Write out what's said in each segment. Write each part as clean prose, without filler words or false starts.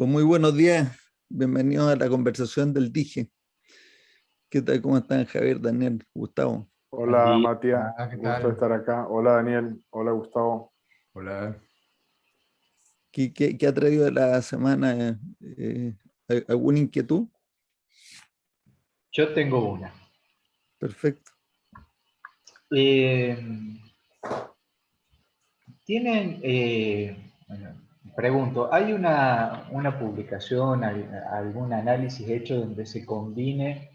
Pues muy buenos días, bienvenidos a la conversación del Dije. ¿Qué tal? ¿Cómo están Javier, Daniel, Gustavo? Buen Hola día, Matías, ¿qué gusto de tal? estar acá. Hola Daniel, hola Gustavo. Hola. ¿Qué ha traído la semana? ¿Alguna inquietud? Yo tengo una. Perfecto. Eh, bueno, pregunto, ¿hay una publicación, algún análisis hecho donde se combine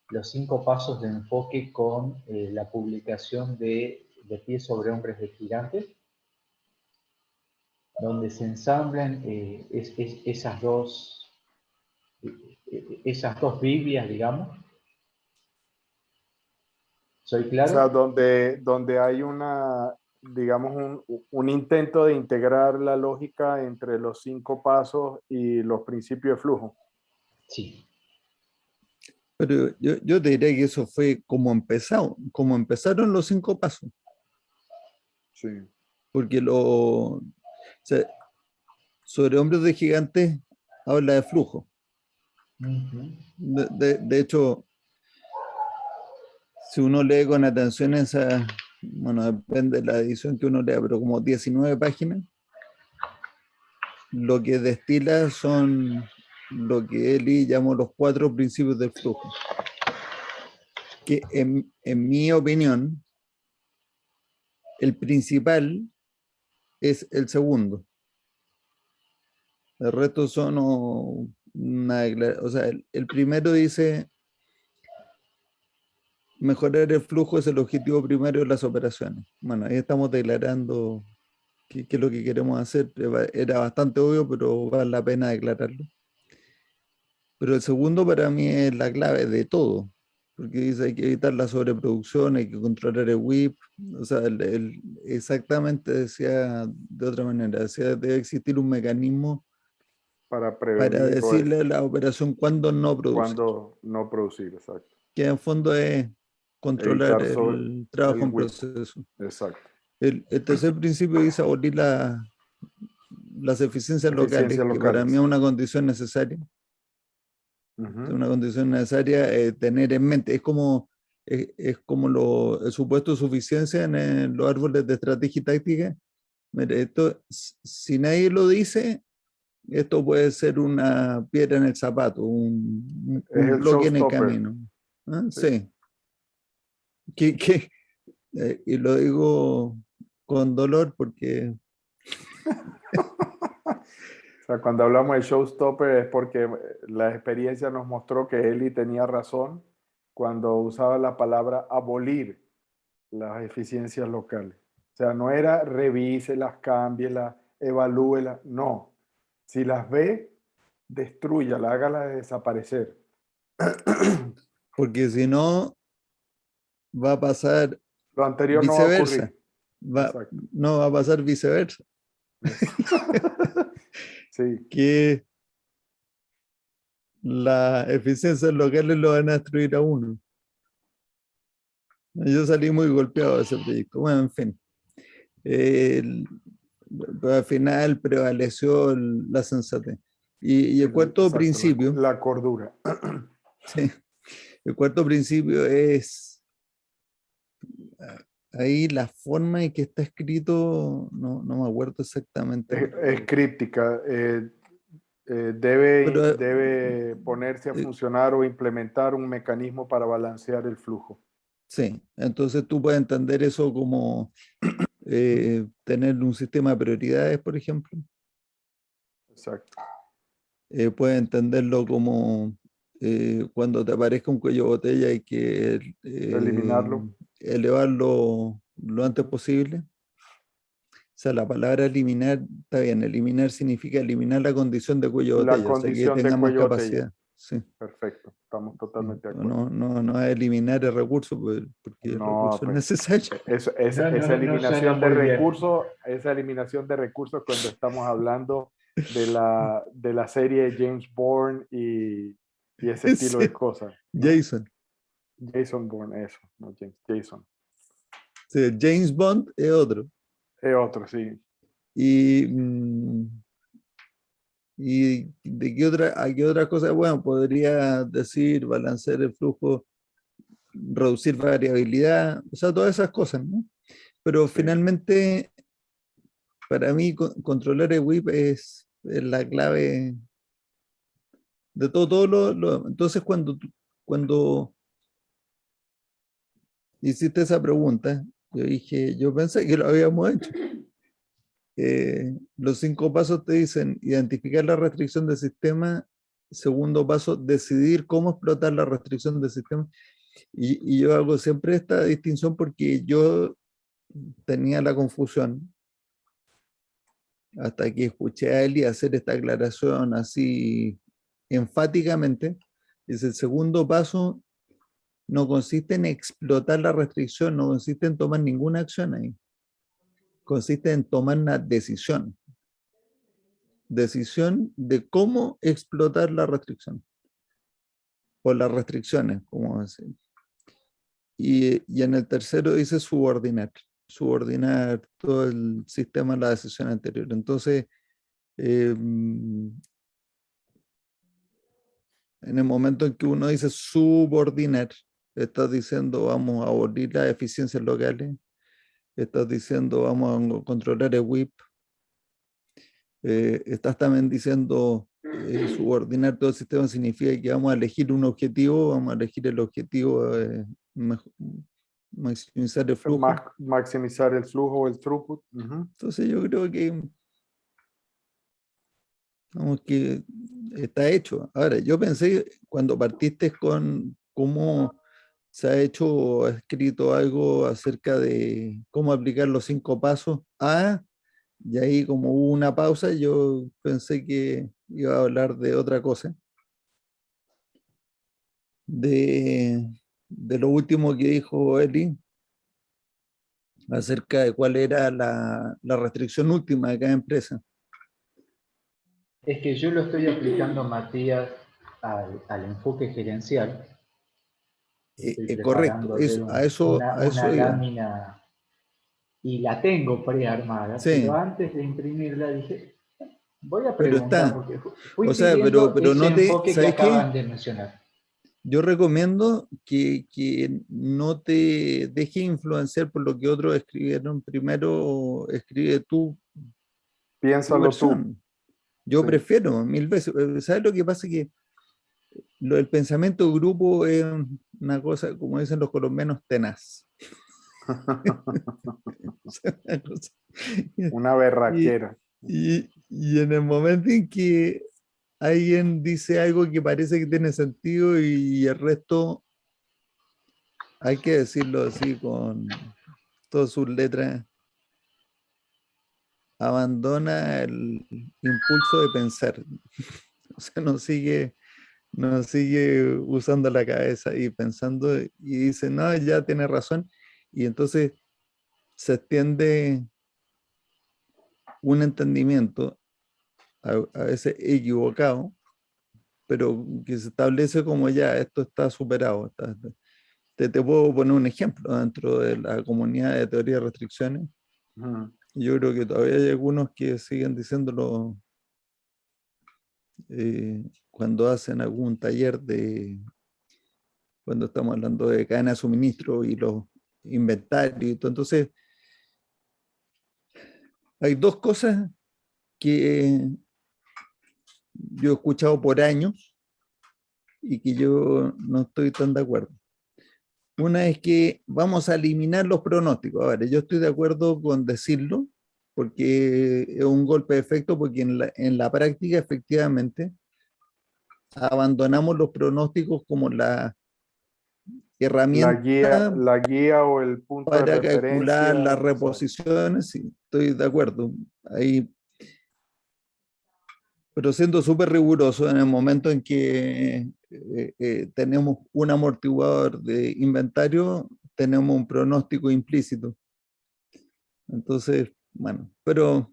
los 5 pasos de enfoque con la publicación de Pie sobre Hombres de Gigantes? Donde se ensamblan esas dos Biblias, digamos. ¿Soy O sea, claro? donde hay digamos, un intento de integrar la lógica entre los 5 pasos y los principios de flujo. Sí. Pero yo te diría que eso fue como empezaron los 5 pasos, Sí. porque o sea, sobre hombres de gigantes habla de flujo. Uh-huh. De hecho, si uno lee con atención bueno, depende de la edición que uno lea, pero como 19 páginas, lo que destila son lo que Eli llamó los 4 principios del flujo, que en mi opinión, el principal es el segundo. El resto son o sea, el primero dice, mejorar el flujo es el objetivo primario de las operaciones. Bueno, ahí estamos declarando qué es lo que queremos hacer. Era bastante obvio, pero vale la pena declararlo. Pero el segundo para mí es la clave de todo, porque dice hay que evitar la sobreproducción, hay que controlar el WIP, o sea, exactamente decía de otra manera, decía debe existir un mecanismo Para para prevenir decirle a la operación cuándo no producir, cuando no producir, exacto. que en fondo es controlar Evitar sobre el trabajo el en WIP, proceso. exacto. El tercer principio dice abolir las eficiencias locales, Eficiencias que para mí es locales. una condición necesaria. Uh-huh. Una condición necesaria tener en mente. Es como el supuesto de suficiencia en los árboles de estrategia y táctica. Mire, esto, si nadie lo dice, esto puede ser una piedra en el zapato, Es un el bloque en el showstopper. camino. ¿Ah? Sí. Sí. Que, que, y lo digo con dolor porque O sea, cuando hablamos de showstopper es porque la experiencia nos mostró que Eli tenía razón cuando usaba la palabra abolir las eficiencias locales. O sea, no era revíselas, cámbielas, evalúelas, no. Si las ve, destrúyalas, hágalas desaparecer. porque si no va a pasar Lo anterior no va a viceversa. ocurrir. Exacto. No va a pasar viceversa. Eso. Sí, Que las eficiencias locales lo van a destruir a uno. Yo salí muy golpeado de ese proyecto. Bueno, en fin. El- pero al final prevaleció la sensatez. Y el cuarto exacto, principio, la cordura. sí, el cuarto principio es ahí la forma en que está escrito, no me acuerdo exactamente, Es críptica. pero Debe ponerse a funcionar o implementar un mecanismo para balancear el flujo. sí, entonces tú puedes entender eso como tener un sistema de prioridades, por ejemplo. Exacto. Puedes entenderlo como cuando te aparezca un cuello de botella hay que Eliminarlo. elevarlo lo antes posible. O sea, la palabra eliminar, está bien, eliminar significa eliminar la condición de cuello de La botella, o sea, que condición de tenga más cuello de botella. capacidad. Sí, Perfecto. Estamos sí. totalmente de acuerdo. No es eliminar el recurso, porque el No, recurso es pues necesario. No, no suena muy bien. esa eliminación de recursos cuando estamos hablando de la serie James Bourne y ese estilo de Sí, cosas, ¿no? Jason. Jason Bourne, eso, no James, Jason. Sí, James Bond es otro. Es otro, sí. Y, ¿Y de a qué otra cosa? Bueno, podría decir balancear el flujo, reducir variabilidad, o sea, todas esas cosas, ¿no? Pero Sí. finalmente, para mí, controlar el WIP es la clave de todo entonces, cuando hiciste esa pregunta, yo pensé que lo habíamos hecho. Los 5 pasos te dicen identificar la restricción del sistema. Segundo paso, decidir cómo explotar la restricción del sistema. Y yo hago siempre esta distinción porque yo tenía la confusión hasta que escuché a Eli hacer esta aclaración así enfáticamente. Dice, el segundo paso no consiste en explotar la restricción, no consiste en tomar ninguna acción ahí. Consiste en tomar una decisión. Decisión de cómo explotar la restricción. O las restricciones, como decir. Y en el tercero dice subordinar. Subordinar todo el sistema a la decisión anterior. Entonces, en el momento en que uno dice subordinar, estás diciendo vamos a abolir las eficiencias locales, estás diciendo vamos a controlar el WIP, estás también diciendo subordinar todo el sistema significa que vamos a elegir un objetivo, vamos a elegir el objetivo maximizar el flujo. Maximizar el flujo o el throughput. Entonces yo creo que, vamos, que está hecho. Ahora, yo pensé cuando partiste con cómo se ha hecho o ha escrito algo acerca de cómo aplicar los 5 pasos. Y ahí como hubo una pausa, yo pensé que iba a hablar de otra cosa. De lo último que dijo Eli acerca de cuál era la restricción última de cada empresa. Es que yo lo estoy aplicando, Matías, al enfoque gerencial. Estoy Correcto, preparando a una eso iba. lámina y la tengo prearmada, pero Sí, antes de imprimirla dije, voy a pero preguntar, está. porque fui O sea, siguiendo pero ese no te, enfoque que ¿sabes qué? acaban de mencionar. Yo recomiendo que no te dejes influenciar por lo que otros escribieron. Primero escribe tu Piénsalo tú. versión. Yo Sí. prefiero 1000 veces. ¿Sabes lo que pasa? Que el pensamiento de grupo es una cosa, como dicen los colombianos, tenaz. Una Y, berraquera. y en el momento en que alguien dice algo que parece que tiene sentido y el resto hay que decirlo así con todas sus letras, abandona el impulso de pensar. O sea, no sigue usando la cabeza y pensando y dice, no, ya tiene razón. Y entonces se extiende un entendimiento, a veces equivocado, pero que se establece como ya, esto está superado. Te puedo poner un ejemplo dentro de la comunidad de teoría de restricciones. Yo creo que todavía hay algunos que siguen diciéndolo cuando hacen algún taller cuando estamos hablando de cadena de suministro y los inventarios y todo. Entonces, hay dos cosas que yo he escuchado por años y que yo no estoy tan de acuerdo. Una es que vamos a eliminar los pronósticos. A ver, yo estoy de acuerdo con decirlo, porque es un golpe de efecto, porque en la práctica efectivamente abandonamos los pronósticos como la herramienta La guía o el punto de para calcular las referencia. Exacto. reposiciones. Sí, estoy de acuerdo. Ahí, pero siendo súper riguroso en el momento en que tenemos un amortiguador de inventario, tenemos un pronóstico implícito. Entonces, bueno, pero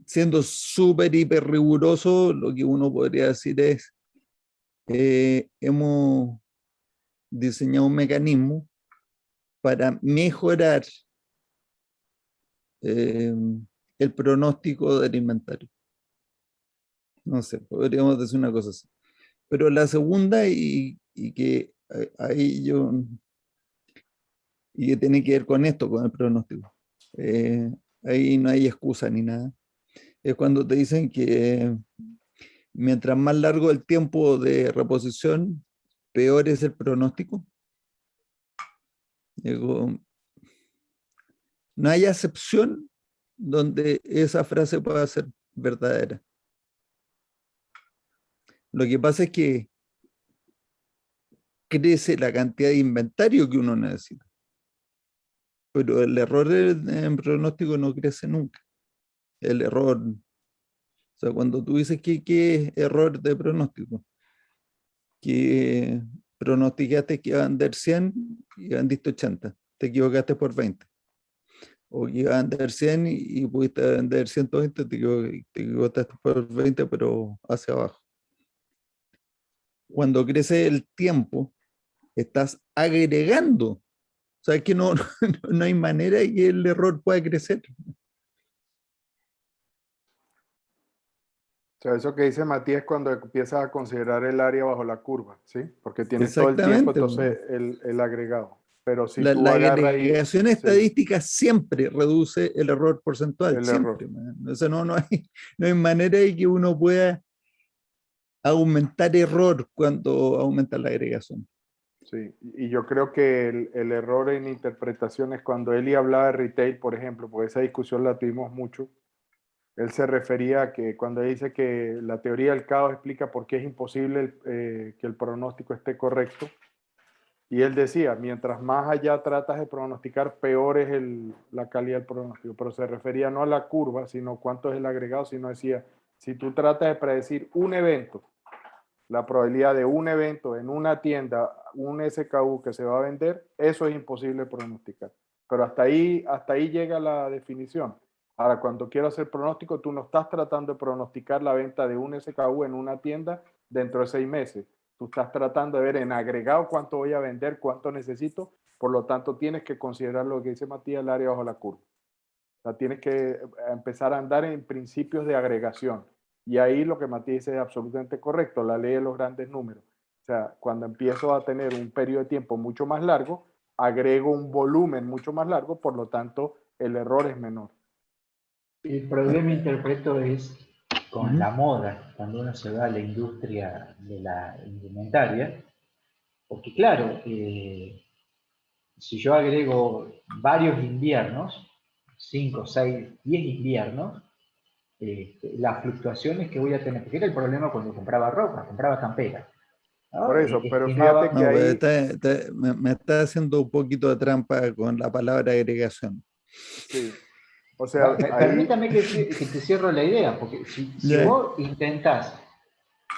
siendo súper, hiper riguroso, lo que uno podría decir es, hemos diseñado un mecanismo para mejorar el pronóstico del inventario. No sé, podríamos decir una cosa así. Pero la segunda, y que ahí yo, y que tiene que ver con esto, con el pronóstico. Eh, Ahí no hay excusa ni nada. Es cuando te dicen que mientras más largo el tiempo de reposición, peor es el pronóstico. Digo, no hay excepción donde esa frase pueda ser verdadera. Lo que pasa es que crece la cantidad de inventario que uno necesita, pero el error en pronóstico no crece nunca. El error, o sea, cuando tú dices que es error de pronóstico, que pronosticaste que iba a vender 100 y vendiste 80, te equivocaste por 20. O que iba a vender 100 y pudiste vender 120, te equivocaste por 20, pero hacia abajo. Cuando crece el tiempo, estás agregando. O sea, es que no hay manera de que el error pueda crecer. O sea, eso que dice Matías es cuando empiezas a considerar el área bajo la curva, ¿sí? Porque tienes todo el tiempo, Exactamente. entonces, el agregado. Pero si La tú agarras y agregación sí, estadística siempre reduce el error porcentual, el error. siempre. O sea, no hay manera de que uno pueda aumentar error cuando aumenta la agregación. Sí, y yo creo que el error en interpretación es cuando Eli hablaba de retail, por ejemplo, porque esa discusión la tuvimos mucho. Él se refería a que cuando dice que la teoría del caos explica por qué es imposible que el pronóstico esté correcto. Y él decía, mientras más allá tratas de pronosticar, peor es la calidad del pronóstico. Pero se refería no a la curva, sino cuánto es el agregado, sino decía, si tú tratas de predecir un evento, la probabilidad de un evento en una tienda, un SKU que se va a vender, eso es imposible pronosticar. Pero hasta ahí llega la definición. Ahora, cuando quiero hacer pronóstico, tú no estás tratando de pronosticar la venta de un SKU en una tienda dentro de 6 meses. Tú estás tratando de ver en agregado cuánto voy a vender, cuánto necesito. Por lo tanto, tienes que considerar lo que dice Matías, el área bajo la curva. O sea, tienes que empezar a andar en principios de agregación. Y ahí lo que Matías dice es absolutamente correcto, la ley de los grandes números. O sea, cuando empiezo a tener un periodo de tiempo mucho más largo, agrego un volumen mucho más largo, por lo tanto, el error es menor. El problema, interpreto, es con Uh-huh. la moda, cuando uno se va a la industria de la indumentaria, porque claro, si yo agrego varios inviernos, 5, 6, 10 inviernos, las fluctuaciones que voy a tener, porque era el problema cuando compraba ropa, compraba campera, Por ¿no? eso, pero fíjate Estimaba, que No, pues ahí, me está haciendo un poquito de trampa con la palabra agregación. sí, o sea, ahí, permítame que te cierro la idea, porque si ¿Ya? vos intentás,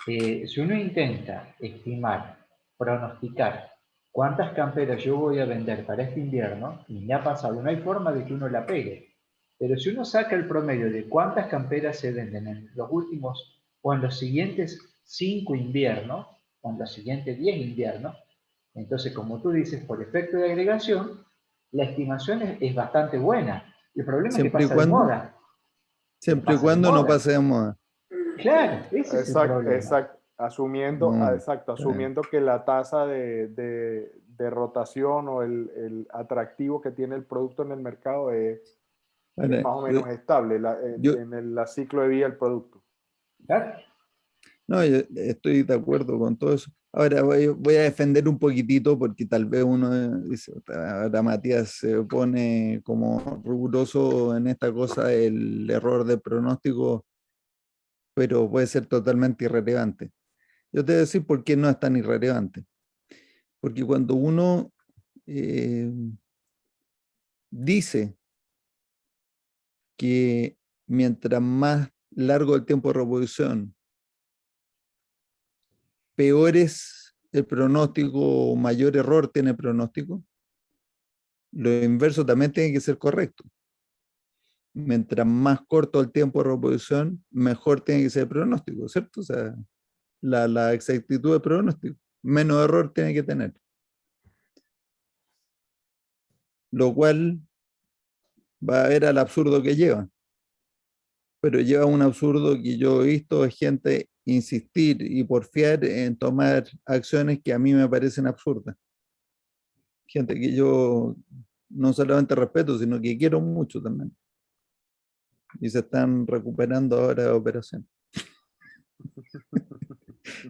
si uno intenta estimar, pronosticar cuántas camperas yo voy a vender para este invierno, y me ha pasado, no hay forma de que uno la pegue. Pero si uno saca el promedio de cuántas camperas se venden en los últimos o en los siguientes 5 inviernos, o en los siguientes 10 inviernos, entonces, como tú dices, por efecto de agregación, la estimación es bastante buena. El problema es que Siempre y pasa de cuando, moda, pero siempre y pasa de cuando no moda. pase de moda. Claro, ese es el problema. No, está bien. asumiendo que la tasa de rotación o el atractivo que tiene el producto en el mercado es Ahora, más o menos estable yo, en el ciclo de vida del producto. ¿Claro? no, yo estoy de acuerdo con todo eso. Ahora voy a defender un poquitito porque tal vez uno dice, ahora Matías se pone como riguroso en esta cosa del error de pronóstico, pero puede ser totalmente irrelevante. Yo te voy a decir por qué no es tan irrelevante. Porque cuando uno eh, dice que mientras más largo el tiempo de reposición, peor es el pronóstico, mayor error tiene el pronóstico, lo inverso también tiene que ser correcto. Mientras más corto el tiempo de reposición, mejor tiene que ser el pronóstico, ¿cierto? O sea, la exactitud del pronóstico, menos error tiene que tener. Lo cual va a ver al absurdo que lleva. pero lleva a un absurdo que yo he visto es gente insistir y porfiar en tomar acciones que a mí me parecen absurdas. Gente que yo no solamente respeto, sino que quiero mucho también. Y se están recuperando ahora de operación.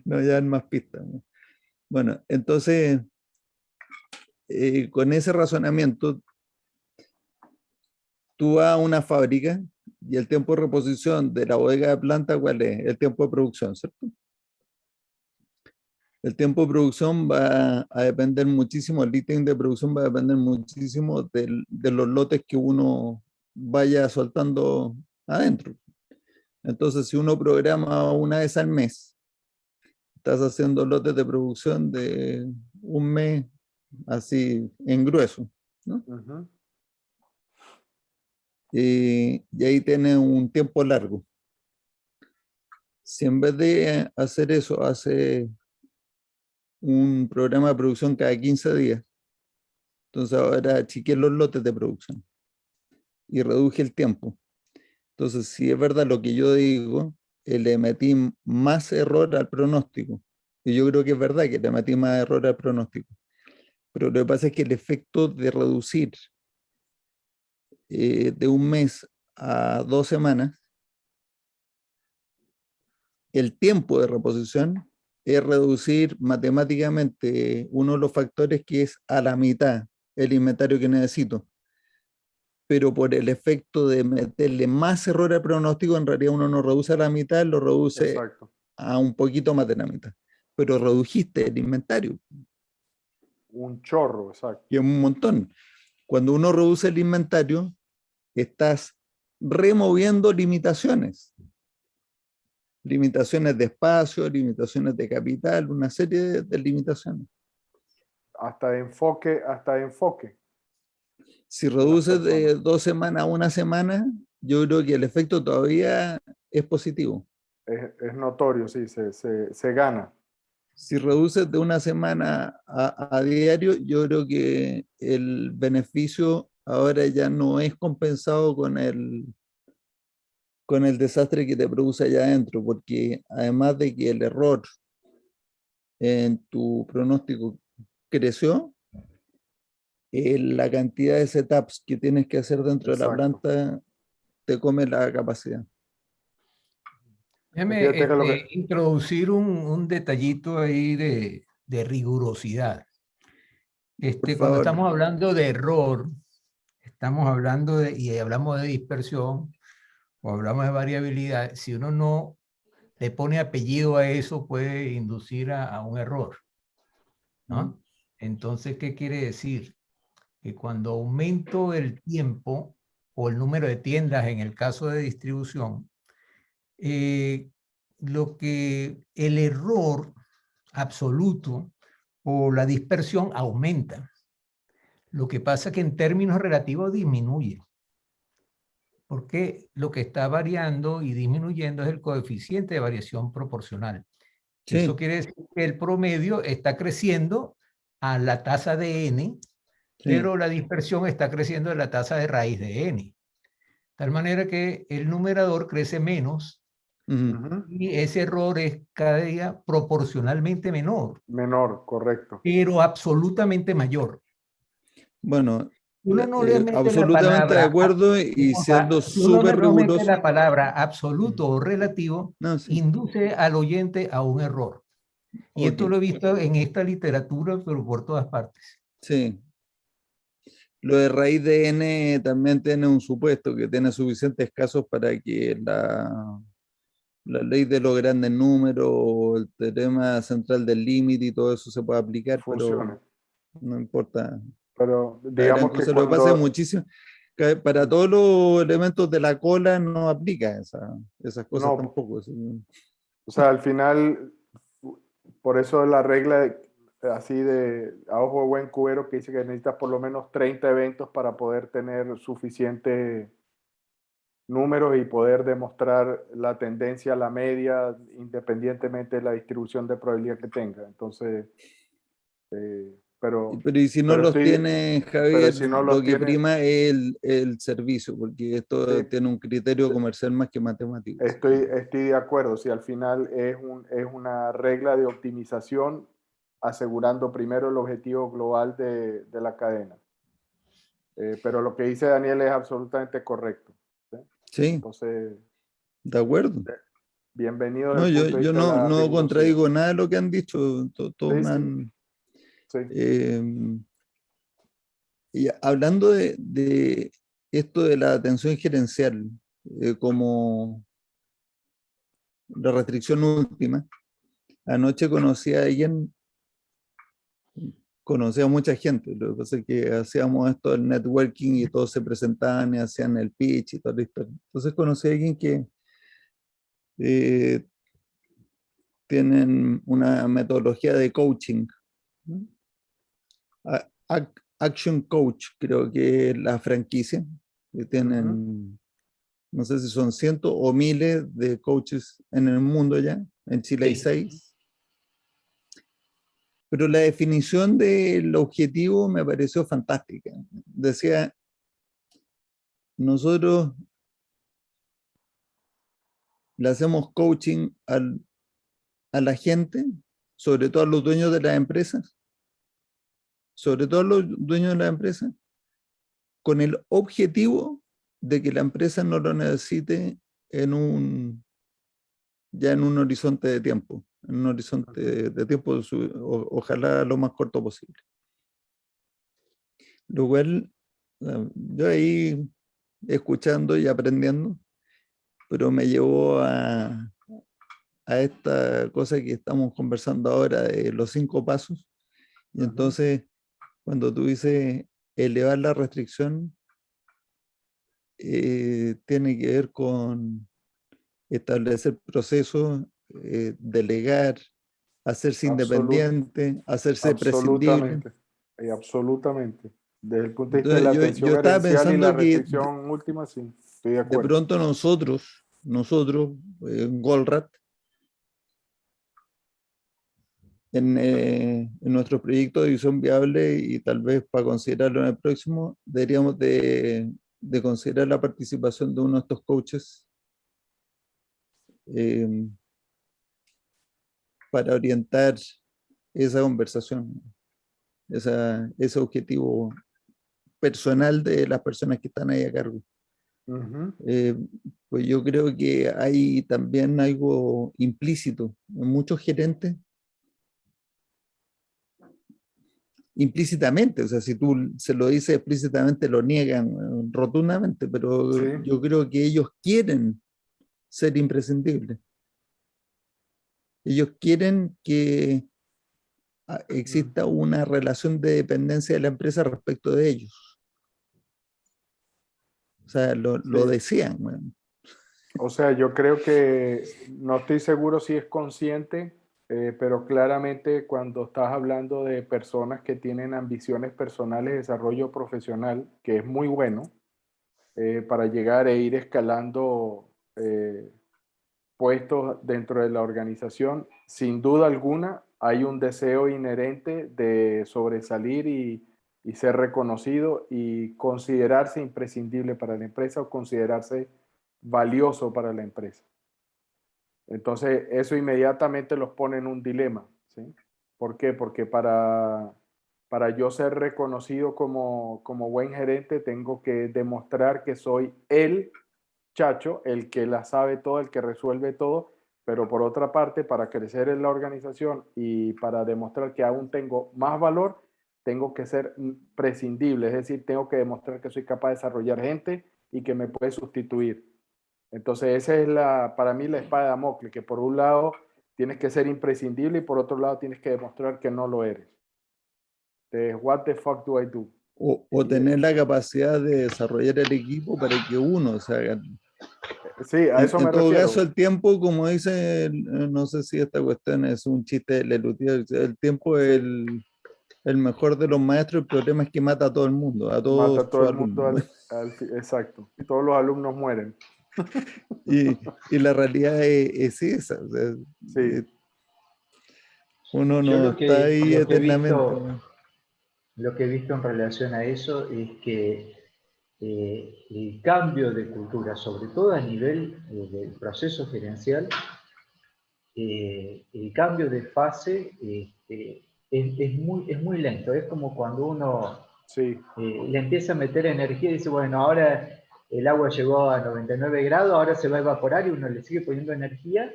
No, ya hay más pistas, ¿no? Bueno, entonces, con ese razonamiento, tú vas a una fábrica y el tiempo de reposición de la bodega de planta, ¿cuál es? El tiempo de producción, ¿cierto? El tiempo de producción va a depender muchísimo, el ítem de producción va a depender muchísimo de los lotes que uno vaya soltando adentro. Entonces, si uno programa una vez al mes, estás haciendo lotes de producción de un mes, así en grueso, ¿no? Ujú. Y ahí tienes un tiempo largo. Si en vez de hacer eso, hace un programa de producción cada 15 días, entonces ahora achiqué los lotes de producción y reduje el tiempo. Entonces, si es verdad lo que yo digo, le metí más error al pronóstico. Y yo creo que es verdad que le metí más error al pronóstico. Pero lo que pasa es que el efecto de reducir de un mes a 2 semanas el tiempo de reposición es reducir matemáticamente uno de los factores que es a la mitad el inventario que necesito. Pero por el efecto de meterle más error al pronóstico, en realidad uno no reduce a la mitad, lo reduce Exacto. a un poquito más de la mitad. Pero redujiste el inventario, Un chorro, exacto. que es un montón. Cuando uno reduce el inventario, estás removiendo limitaciones. Limitaciones de espacio, limitaciones de capital, una serie de limitaciones. Hasta de enfoque, hasta de enfoque. Si De las reduces de personas. 2 semanas a una semana, yo creo que el efecto todavía es positivo. Es notorio, sí, se gana. Si reduces de una semana a diario, yo creo que el beneficio ahora ya no es compensado con el desastre que te produce allá adentro, porque además de que el error en tu pronóstico creció, la cantidad de setups que tienes que hacer dentro de la Exacto. planta te come la capacidad. Déjame Fíjate que lo que... introducir un detallito ahí de rigurosidad. Por Cuando favor. estamos hablando de error, estamos hablando y hablamos de dispersión o hablamos de variabilidad, si uno no le pone apellido a eso, puede inducir a un error, ¿no? Entonces, ¿qué quiere decir? Que cuando aumento el tiempo o el número de tiendas en el caso de distribución, el error absoluto o la dispersión aumenta. Lo que pasa es que en términos relativos disminuye, porque lo que está variando y disminuyendo es el coeficiente de variación proporcional. Sí. Eso quiere decir que el promedio está creciendo a la tasa de n, sí, pero la dispersión está creciendo a la tasa de raíz de n. De tal manera que el numerador crece menos y ese error es cada día proporcionalmente menor. Menor, correcto. Pero absolutamente mayor. Bueno, Uno no le mete absolutamente la de palabra, acuerdo y siendo si uno súper no mete riguroso. la palabra absoluto o relativo, No, sí. induce al oyente a un error. Y esto lo he visto en esta literatura, pero por todas partes. Sí. Lo de raíz de n también tiene un supuesto que tiene suficientes casos para que la ley de los grandes números, el teorema central del límite y todo eso se puede aplicar, Funciona. pero no importa. Pero La gran digamos que cosa, lo que pasa es cuando... muchísimo, que para todos los elementos de la cola no aplica esas cosas No, tampoco. o sea, al final, por eso la regla así de a ojo de buen cubero que dice que necesitas por lo menos 30 eventos para poder tener suficiente números y poder demostrar la tendencia a la media independientemente de la distribución de probabilidad que tenga. Entonces, pero y si no los tiene, Javier, si no lo los que tiene, prima es el servicio, porque esto sí, tiene un criterio comercial más que matemático. estoy de acuerdo. Si al final es una regla de optimización asegurando primero el objetivo global de la cadena. Pero lo que dice Daniel es absolutamente correcto, ¿sí? Sí, Entonces, de acuerdo. bienvenido No, desde el punto de yo vista de no, la no rigurosidad. contradigo nada de lo que han dicho. Todos Sí, me sí, han... sí. Y hablando de esto de la atención gerencial como la restricción última, anoche conocí a mucha gente. Lo que pasa es que hacíamos esto del networking y todos se presentaban y hacían el pitch y toda la historia. Entonces conocí a alguien que tienen una metodología de coaching, ¿no? Action Coach, creo que es la franquicia, que tienen, no sé si son cientos o miles de coaches en el mundo ya, en Chile hay Sí. 6. Pero la definición del objetivo me pareció fantástica. Decía, nosotros le hacemos coaching a la gente, sobre todo a los dueños de las empresas, sobre todo a los dueños de las empresas, con el objetivo de que la empresa no lo necesite ya en un horizonte de tiempo, en un horizonte de tiempo, ojalá lo más corto posible. Lo cual, yo ahí escuchando y aprendiendo, pero me llevó a esta cosa que estamos conversando ahora de los 5 pasos. Y entonces, cuando tú dices elevar la restricción, tiene que ver con establecer procesos, delegar, hacerse independiente, hacerse prescindible. Absolutamente, absolutamente. Desde el punto de vista de Entonces, la yo atención estaba gerencial y la pensando que restricción última, sí, estoy de de acuerdo. pronto nosotros, Goldratt, en nuestro proyecto de visión viable y tal vez para considerarlo en el próximo, deberíamos de considerar la participación de uno de estos coaches eh, para orientar esa conversación, ese objetivo personal de las personas que están ahí a cargo. Eh, pues yo creo que hay también algo implícito en muchos gerentes, implícitamente, o sea, si tú se lo dices explícitamente lo niegan rotundamente, pero Sí. yo creo que ellos quieren ser imprescindibles. Ellos quieren que exista una relación de dependencia de la empresa respecto de ellos. O sea, lo desean. Bueno. O sea, yo creo que no estoy seguro si es consciente, pero claramente cuando estás hablando de personas que tienen ambiciones personales de desarrollo profesional, que es muy bueno, para llegar e ir escalando puestos dentro de la organización, sin duda alguna hay un deseo inherente de sobresalir y ser reconocido y considerarse imprescindible para la empresa o considerarse valioso para la empresa. Entonces, eso inmediatamente los pone en un dilema, ¿sí? ¿Por qué? Porque para yo ser reconocido como buen gerente, tengo que demostrar que soy el chacho, el que la sabe todo, el que resuelve todo, pero por otra parte, para crecer en la organización y para demostrar que aún tengo más valor, tengo que ser prescindible, es decir, tengo que demostrar que soy capaz de desarrollar gente y que me puede sustituir. Entonces, esa es para mí la espada de Damocles, que por un lado tienes que ser imprescindible y por otro lado tienes que demostrar que no lo eres. Entonces, what the fuck do I do? O tener la capacidad de desarrollar el equipo para que uno se haga. Sí, a eso me En todo refiero. caso, el tiempo, como dice, no sé si esta cuestión es un chiste de Lelutier, el tiempo es el mejor de los maestros, el problema es que mata a todo el mundo, a todos Mata a todo sus el mundo alumnos. exacto. Todos los alumnos mueren. Y la realidad es esa, o sea, Sí. uno Yo no está ahí lo que he eternamente. visto, ¿No? lo que he visto en relación a eso es que el cambio de cultura, sobre todo a nivel del proceso gerencial, el cambio de fase es muy lento. Es como cuando uno Sí, le empieza a meter energía y dice, bueno, ahora el agua llegó a 99 grados, ahora se va a evaporar y uno le sigue poniendo energía.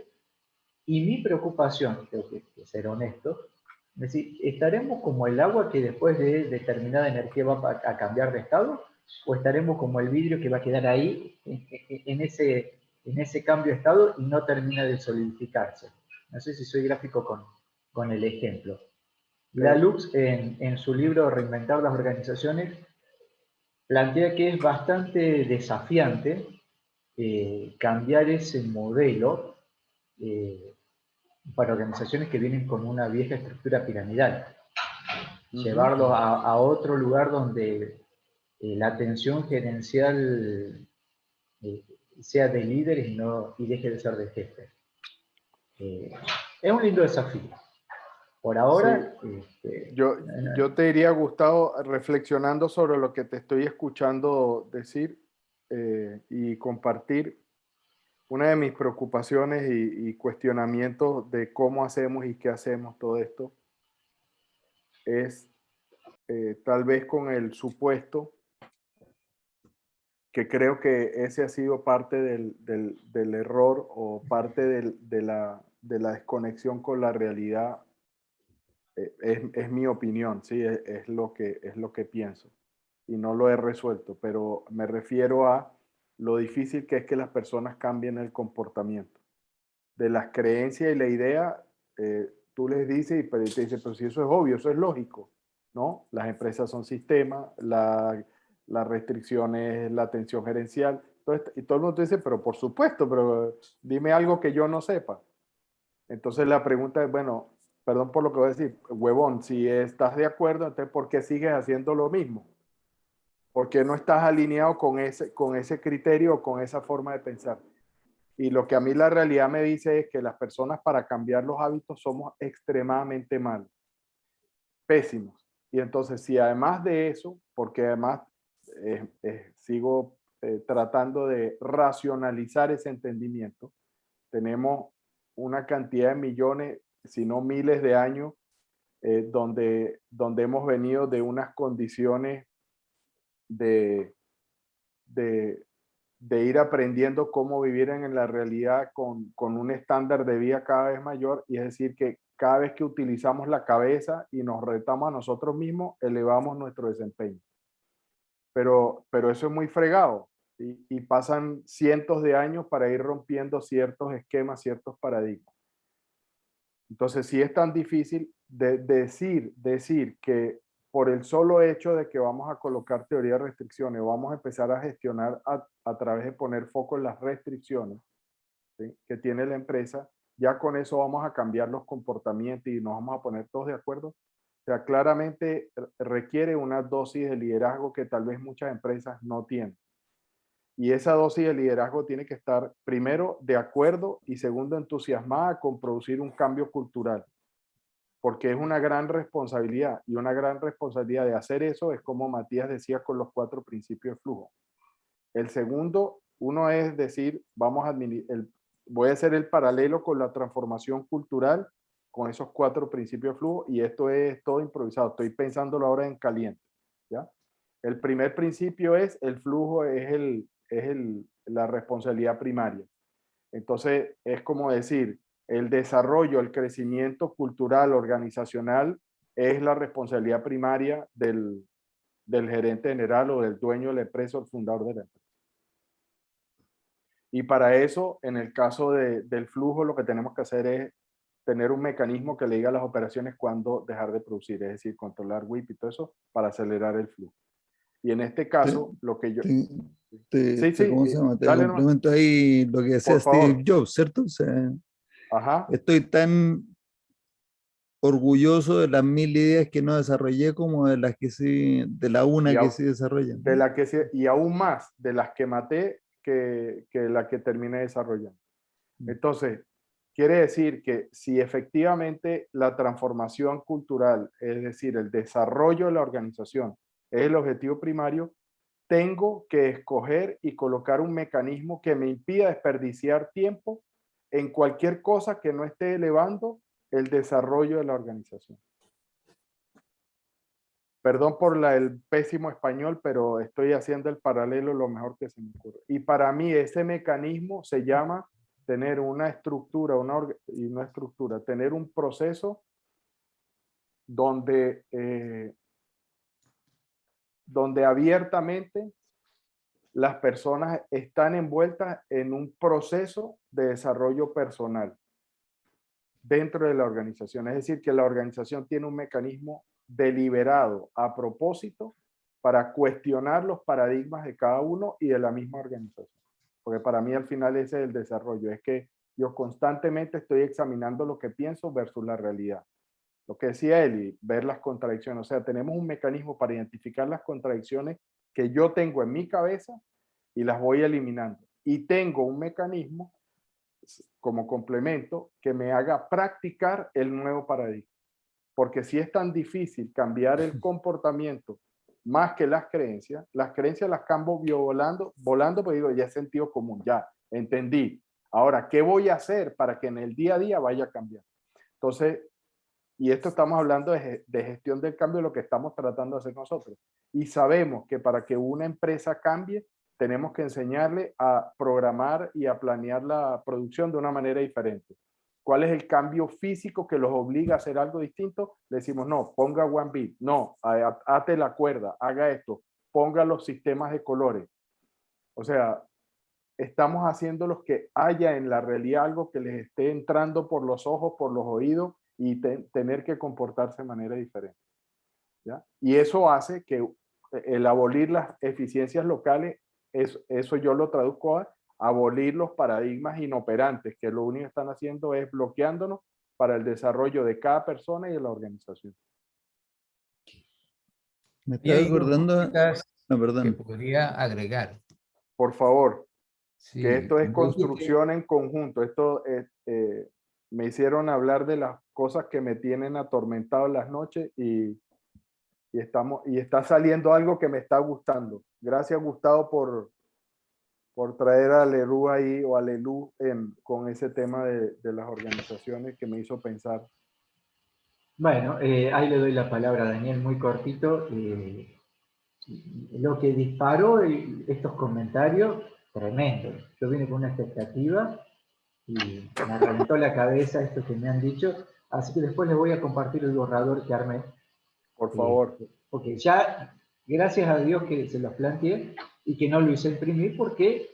Y mi preocupación, tengo que ser honesto, es decir, ¿estaremos como el agua que después de determinada energía va a cambiar de estado? ¿O estaremos como el vidrio que va a quedar ahí en ese cambio de estado y no termina de solidificarse? No sé si soy gráfico con el ejemplo. Lalux, en su libro Reinventar las organizaciones, plantea que es bastante desafiante cambiar ese modelo para organizaciones que vienen con una vieja estructura piramidal. Llevarlos a otro lugar donde la atención gerencial sea de líderes y deje de ser de jefe. Es un lindo desafío. Por ahora... Sí. Yo te diría, Gustavo, reflexionando sobre lo que te estoy escuchando decir y compartir, una de mis preocupaciones y cuestionamientos de cómo hacemos y qué hacemos todo esto es tal vez con el supuesto que creo que ese ha sido parte del error o parte de la desconexión con la realidad. Es mi opinión, ¿sí? Es lo que pienso y no lo he resuelto, pero me refiero a lo difícil que es que las personas cambien el comportamiento. De las creencias y la idea, tú les dices y te dicen, pero si eso es obvio, eso es lógico, ¿no? Las empresas son sistemas, la restricción es la atención gerencial, y todo el mundo dice, pero por supuesto, pero dime algo que yo no sepa. Entonces la pregunta es, bueno, perdón por lo que voy a decir, huevón, si estás de acuerdo, entonces ¿por qué sigues haciendo lo mismo? ¿Por qué no estás alineado con ese criterio o con esa forma de pensar? Y lo que a mí la realidad me dice es que las personas para cambiar los hábitos somos extremadamente malos, pésimos. Y entonces si además de eso, porque además sigo tratando de racionalizar ese entendimiento, tenemos una cantidad de millones, si no miles de años, donde hemos venido de unas condiciones de, de, de ir aprendiendo cómo vivir en la realidad con un estándar de vida cada vez mayor, y es decir, que cada vez que utilizamos la cabeza y nos retamos a nosotros mismos, elevamos nuestro desempeño. Pero eso es muy fregado y pasan cientos de años para ir rompiendo ciertos esquemas, ciertos paradigmas. Entonces, si es tan difícil decir que por el solo hecho de que vamos a colocar teoría de restricciones, vamos a empezar a gestionar a través de poner foco en las restricciones, ¿sí?, que tiene la empresa, ya con eso vamos a cambiar los comportamientos y nos vamos a poner todos de acuerdo. O sea, claramente requiere una dosis de liderazgo que tal vez muchas empresas no tienen. Y esa dosis de liderazgo tiene que estar, primero, de acuerdo y segundo, entusiasmada con producir un cambio cultural. Porque es una gran responsabilidad, y una gran responsabilidad de hacer eso es como Matías decía con los 4 principios de flujo. El segundo, uno es decir, voy a hacer el paralelo con la transformación cultural, con esos 4 principios de flujo, y esto es todo improvisado, estoy pensándolo ahora en caliente, ¿ya? El primer principio es el flujo, es la responsabilidad primaria. Entonces, es como decir, el desarrollo, el crecimiento cultural, organizacional, es la responsabilidad primaria del gerente general o del dueño de la empresa o el fundador de la empresa. Y para eso, en el caso del flujo, lo que tenemos que hacer es tener un mecanismo que le diga a las operaciones cuándo dejar de producir, es decir, controlar WIP y todo eso para acelerar el flujo. Y en este caso, lo que yo... ¿Cómo se llama? Te dale complemento ahí lo que decía Steve Jobs, ¿cierto? O sea, ajá. Estoy tan orgulloso de las 1000 ideas que no desarrollé como de las que sí, de la una que sí desarrollan. De la que sí, y aún más de las que maté que la que terminé desarrollando. Entonces, Quiere decir que si efectivamente la transformación cultural, es decir, el desarrollo de la organización, es el objetivo primario, tengo que escoger y colocar un mecanismo que me impida desperdiciar tiempo en cualquier cosa que no esté elevando el desarrollo de la organización. Perdón por el pésimo español, pero estoy haciendo el paralelo lo mejor que se me ocurre. Y para mí ese mecanismo se llama tener una estructura, tener un proceso donde, donde abiertamente las personas están envueltas en un proceso de desarrollo personal dentro de la organización. Es decir, que la organización tiene un mecanismo deliberado a propósito para cuestionar los paradigmas de cada uno y de la misma organización. Porque para mí al final ese es el desarrollo, es que yo constantemente estoy examinando lo que pienso versus la realidad. Lo que decía Eli, ver las contradicciones. O sea, tenemos un mecanismo para identificar las contradicciones que yo tengo en mi cabeza y las voy eliminando. Y tengo un mecanismo como complemento que me haga practicar el nuevo paradigma. Porque si es tan difícil cambiar el comportamiento más que las creencias las cambio volando, pues digo, ya es sentido común, ya entendí. Ahora, ¿qué voy a hacer para que en el día a día vaya a cambiar? Entonces, y esto estamos hablando de gestión del cambio, lo que estamos tratando de hacer nosotros. Y sabemos que para que una empresa cambie, tenemos que enseñarle a programar y a planear la producción de una manera diferente. ¿Cuál es el cambio físico que los obliga a hacer algo distinto? Le decimos, no, ponga one bit, no, ate la cuerda, haga esto, ponga los sistemas de colores. O sea, estamos haciendo los que haya en la realidad algo que les esté entrando por los ojos, por los oídos y tener que comportarse de manera diferente. ¿Ya? Y eso hace que el abolir las eficiencias locales, eso yo lo traduzco a abolir los paradigmas inoperantes, que lo único que están haciendo es bloqueándonos para el desarrollo de cada persona y de la organización. Me Y estaba hay dos acordando, cositas no, que perdón, podría agregar. Por favor, Sí, que esto es cuando dijiste- construcción en conjunto. Esto me hicieron hablar de las cosas que me tienen atormentado en las noches y está saliendo algo que me está gustando. Gracias, Gustavo, por traer a Lelú ahí o a Lelú con ese tema de las organizaciones que me hizo pensar. Bueno, ahí le doy la palabra a Daniel muy cortito. Lo que disparó estos comentarios, tremendo. Yo vine con una expectativa y me reventó la cabeza esto que me han dicho. Así que después les voy a compartir el borrador que armé. Por favor. Porque ya, gracias a Dios que se los planteé y que no lo hice imprimir porque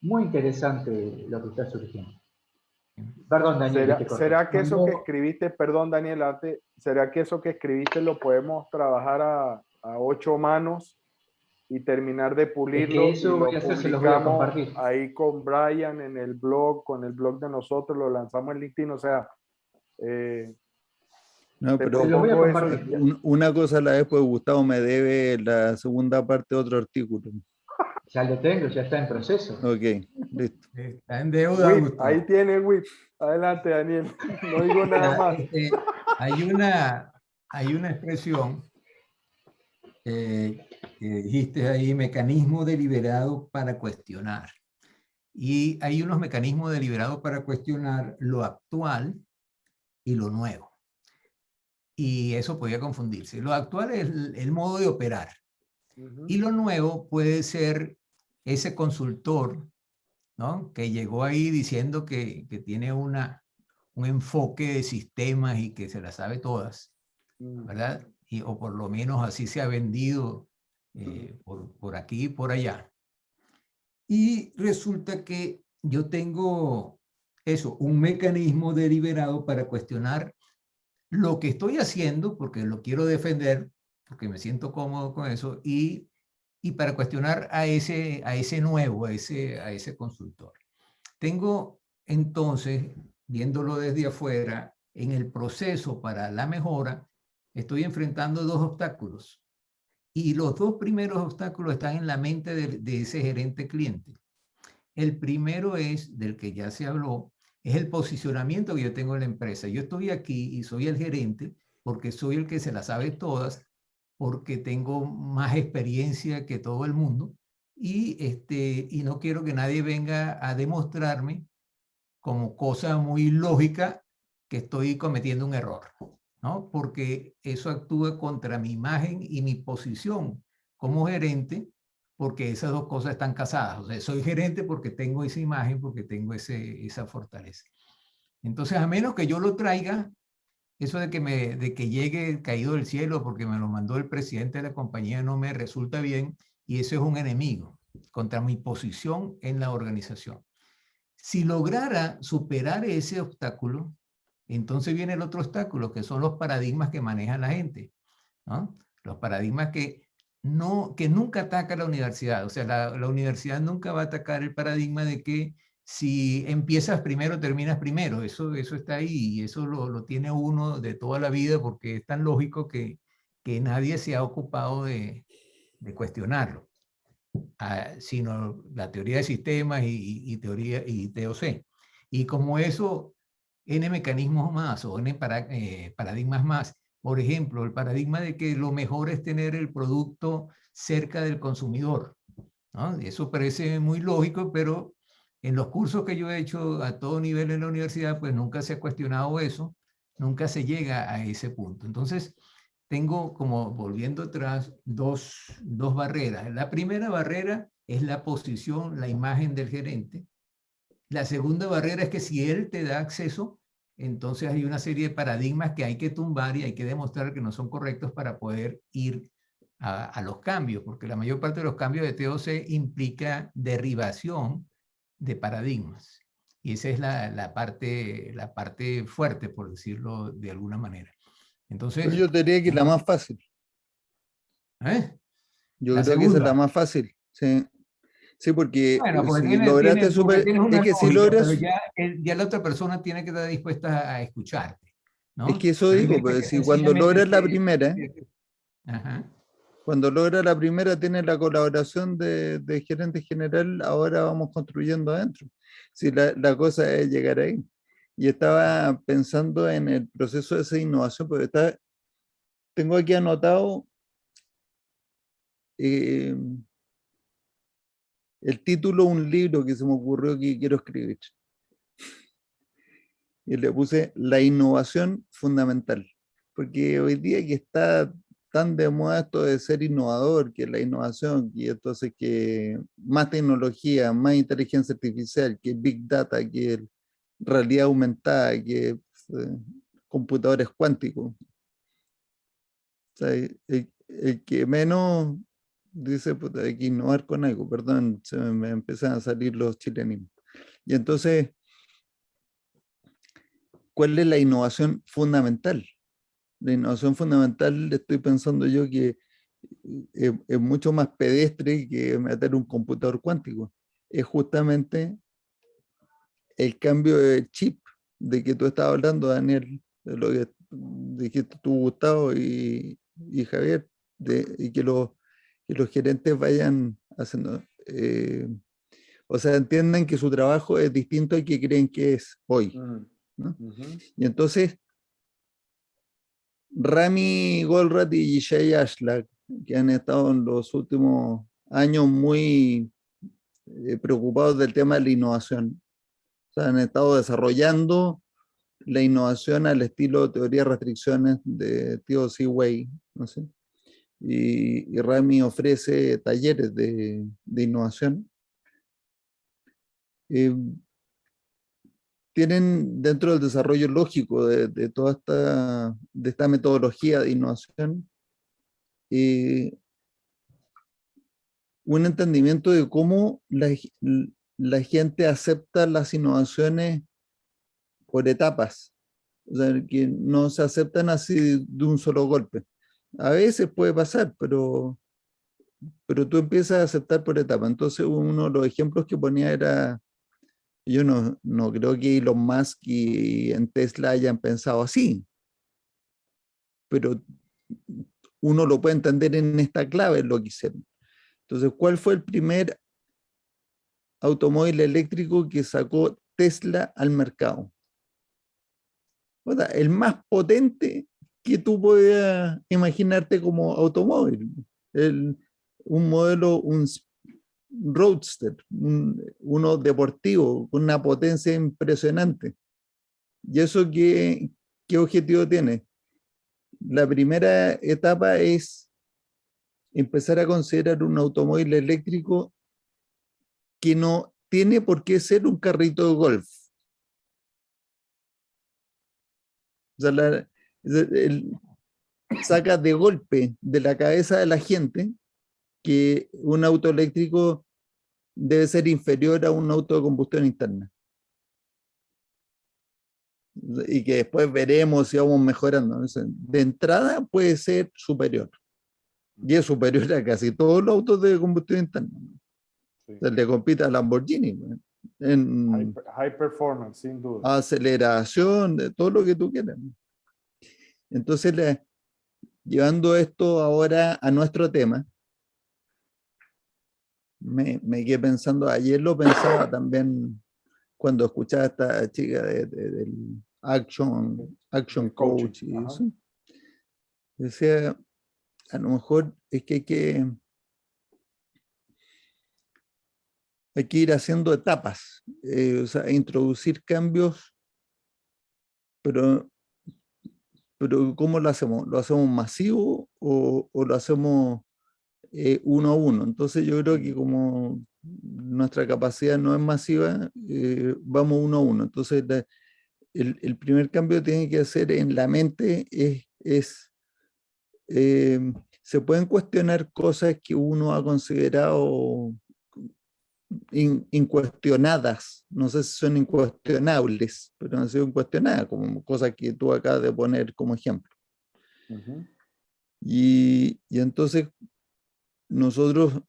muy interesante lo que está surgiendo. Perdón, Daniel. ¿Será que eso que escribiste, perdón, Daniel, será que eso que escribiste lo podemos trabajar a 8 manos y terminar de pulirlo? Es que eso y lo voy a hacer, se los voy a publicamos compartir. ahí con Brian en el blog, con el blog de nosotros, lo lanzamos en LinkedIn, o sea, no, te pero Se los voy a propongo eso. compartir. una cosa a la vez, pues Gustavo me debe la segunda parte de otro artículo. Ya lo tengo, ya está en proceso. Ok, listo. Está en deuda, Whip, Gustavo. ahí tiene Whip. Adelante, Daniel. No digo nada más. Hay una expresión que dijiste ahí, mecanismo deliberado para cuestionar. Y hay unos mecanismos deliberados para cuestionar lo actual y lo nuevo. Y eso podría confundirse. Lo actual es el modo de operar. Y lo nuevo puede ser ese consultor, ¿no? Que llegó ahí diciendo que tiene un enfoque de sistemas y que se las sabe todas, ¿verdad? O por lo menos así se ha vendido por aquí y por allá. Y resulta que yo tengo eso, un mecanismo deliberado para cuestionar lo que estoy haciendo, porque lo quiero defender, porque me siento cómodo con eso, y para cuestionar a ese nuevo, a ese consultor. Tengo entonces, viéndolo desde afuera, en el proceso para la mejora, estoy enfrentando dos obstáculos. Y los dos primeros obstáculos están en la mente de ese gerente cliente. El primero es, del que ya se habló, es el posicionamiento que yo tengo en la empresa. Yo estoy aquí y soy el gerente porque soy el que se las sabe todas, porque tengo más experiencia que todo el mundo y no quiero que nadie venga a demostrarme como cosa muy lógica que estoy cometiendo un error, ¿no? Porque eso actúa contra mi imagen y mi posición como gerente, porque esas dos cosas están casadas. O sea, soy gerente porque tengo esa imagen, porque tengo esa fortaleza. Entonces, a menos que yo lo traiga, eso de que llegue caído del cielo porque me lo mandó el presidente de la compañía no me resulta bien, y eso es un enemigo contra mi posición en la organización. Si lograra superar ese obstáculo, entonces viene el otro obstáculo, que son los paradigmas que maneja la gente, ¿no? Los paradigmas que nunca ataca la universidad. O sea, la universidad nunca va a atacar el paradigma de que si empiezas primero, terminas primero. Eso está ahí y eso lo tiene uno de toda la vida porque es tan lógico que nadie se ha ocupado de cuestionarlo, sino la teoría de sistemas y teoría y TOC. Y como eso, N mecanismos más o N paradigmas más. Por ejemplo, el paradigma de que lo mejor es tener el producto cerca del consumidor, ¿no? Eso parece muy lógico, pero en los cursos que yo he hecho a todo nivel en la universidad, pues nunca se ha cuestionado eso, nunca se llega a ese punto. Entonces, tengo como, volviendo atrás, dos barreras. La primera barrera es la posición, la imagen del gerente. La segunda barrera es que si él te da acceso, entonces hay una serie de paradigmas que hay que tumbar y hay que demostrar que no son correctos para poder ir a los cambios, porque la mayor parte de los cambios de TOC implica derribación de paradigmas. Y esa es la parte fuerte, por decirlo de alguna manera. Entonces, Yo diría que es la más fácil. ¿eh? Yo La creo que esa es la segunda. más fácil. Sí, sí, porque Bueno, porque si lograste porque super, tienes es una que si lógica, pero logras, ya la otra persona tiene que estar dispuesta a escucharte, es ¿no? que eso Pero hay digo, gente pues que si cuando sencillamente logras la primera, Ajá. cuando logras la primera tienes la colaboración de gerente general, ahora vamos construyendo adentro. Si la cosa es llegar ahí. Y estaba pensando en el proceso de esa innovación, porque tengo aquí anotado eh, el título de un libro que se me ocurrió que quiero escribir. Y le puse La innovación fundamental. Porque hoy día que está tan de moda esto de ser innovador, que la innovación, y entonces que más tecnología, más inteligencia artificial, que Big Data, que realidad aumentada, que computadores cuánticos. O sea, el que menos dice, puta, hay que innovar con algo, perdón, se me empiezan a salir los chilenismos. Y entonces, ¿cuál es la innovación fundamental? La innovación fundamental, estoy pensando yo que es mucho más pedestre que meter un computador cuántico. Es justamente el cambio de chip de que tú estabas hablando, Daniel, de lo que dijiste tú, Gustavo y Javier, y que los gerentes vayan haciendo, o sea, entiendan que su trabajo es distinto al que creen que es hoy, ¿no? Y entonces, Rami Goldratt y Jay Ashlag, que han estado en los últimos años muy preocupados del tema de la innovación, o sea, han estado desarrollando la innovación al estilo teoría de restricciones de T.O.C. Way, no sé. Y Rami ofrece talleres de innovación. Tienen dentro del desarrollo lógico de toda esta metodología de innovación un entendimiento de cómo la gente acepta las innovaciones por etapas, o sea, que no se aceptan así de un solo golpe. A veces puede pasar, pero tú empiezas a aceptar por etapas. Entonces, uno de los ejemplos que ponía era, yo no creo que Elon Musk y en Tesla hayan pensado así, pero uno lo puede entender en esta clave, lo que hicieron. Entonces, ¿cuál fue el primer automóvil eléctrico que sacó Tesla al mercado. O sea, el más potente que tú puedas imaginarte como automóvil. Un modelo, un Roadster, uno deportivo, con una potencia impresionante. ¿Y eso qué objetivo tiene? La primera etapa es empezar a considerar un automóvil eléctrico que no tiene por qué ser un carrito de golf. O sea, saca de golpe de la cabeza de la gente que un auto eléctrico debe ser inferior a un auto de combustión interna. Y que después veremos si vamos mejorando. De entrada puede ser superior. Y es superior a casi todos los autos de combustión interna. Sí. Se le compite a Lamborghini en High performance, sin duda. aceleración, de todo lo que tú quieras. Entonces, llevando esto ahora a nuestro tema, me quedé pensando, ayer lo pensaba también cuando escuchaba a esta chica del Action Coach y eso. Decía, a lo mejor es que hay que ir haciendo etapas, o sea, introducir cambios, pero ¿cómo lo hacemos? ¿Lo hacemos masivo o lo hacemos uno a uno? Entonces yo creo que como nuestra capacidad no es masiva, vamos uno a uno. Entonces el primer cambio que tiene que hacer en la mente se pueden cuestionar cosas que uno ha considerado incuestionadas, no sé si son incuestionables, pero han sido incuestionadas, como cosas que tú acabas de poner como ejemplo. Y entonces nosotros